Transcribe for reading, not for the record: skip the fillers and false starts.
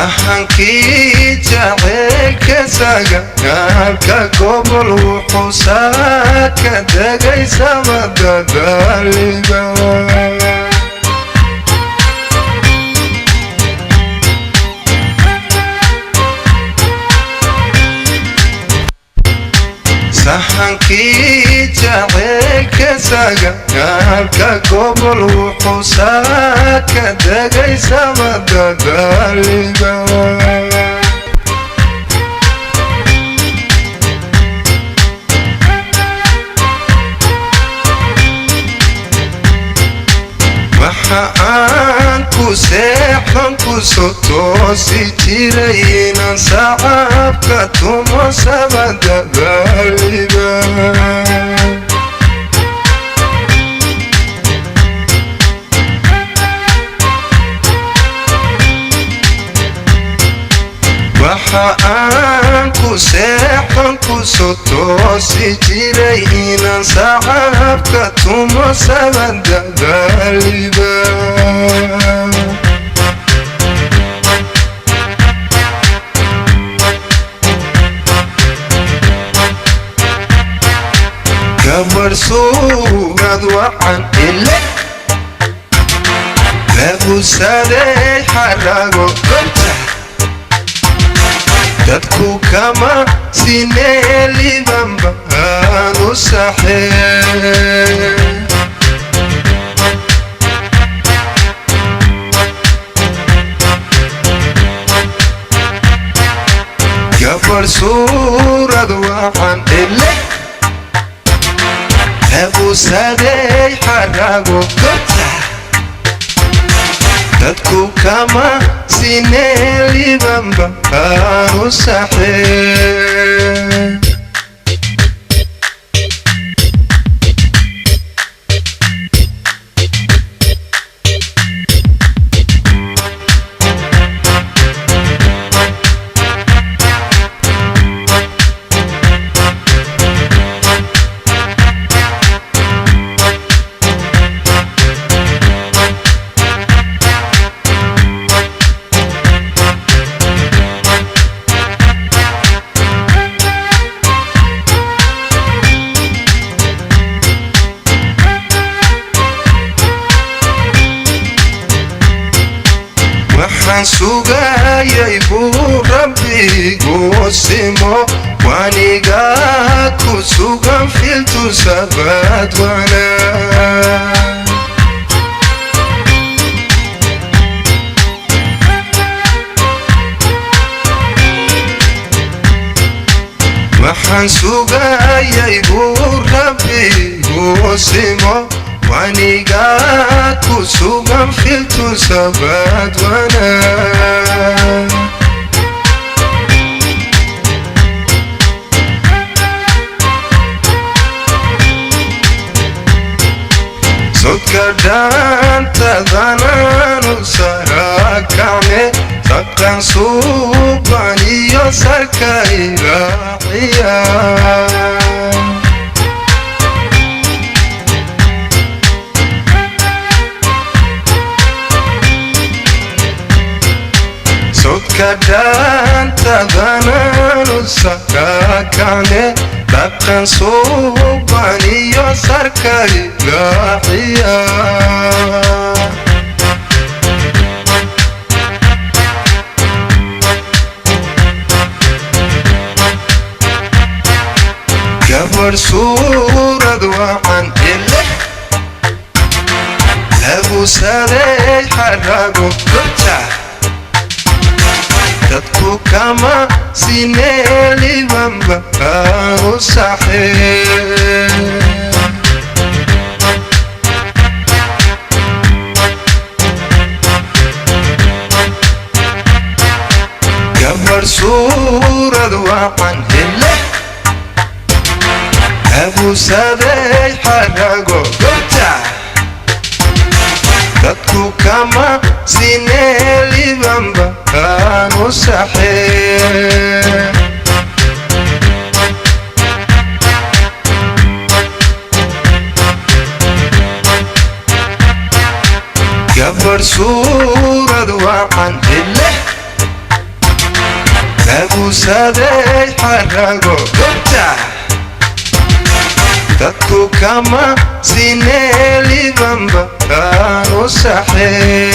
sahankii jaceylka sagaalka gobol wuxuu saaka degay samada daaliga sahankii jaceylka sagaalka gobol wuxuu saaka degay samada daaliga waxa aan ku seexan ku soo toosi jiray inaan sacabka tumo samada daaliga waxa aan ku seexan ku soo toosi jiray inaan sacabka tumo samada daaliga gabar suugad wacan ile lagu saday xarago gobta dadku kama sineelibanba aanu saxee gabar suurad wacan ile lagu saday xarago gobta dadku kama sineelibanba aanu saxee waxaan sugayay buu rabbigu simo waniga ku sugan filtu sabad wanaag waxaan sugayay buu rabbigu simo waniga ku sugan filtu sabad wanaag sodka dhaantadanaanu sarakacne saqan suuban iyo sarka ilaaciya sodka dhaantadanaanu sarakacne saqan suuban iyo sarka ilaaciya gabar suurad wacan ile lagu saday xarago gobta dadku kama sineelibanba aanu saxee gabar suurad wacan ile lagu saday xarago gobta dadku kama sineelibanba aanu saxee gabar suurad wacan ile lagu saday xarago gobta dadku kama sineli bamba kanu saxee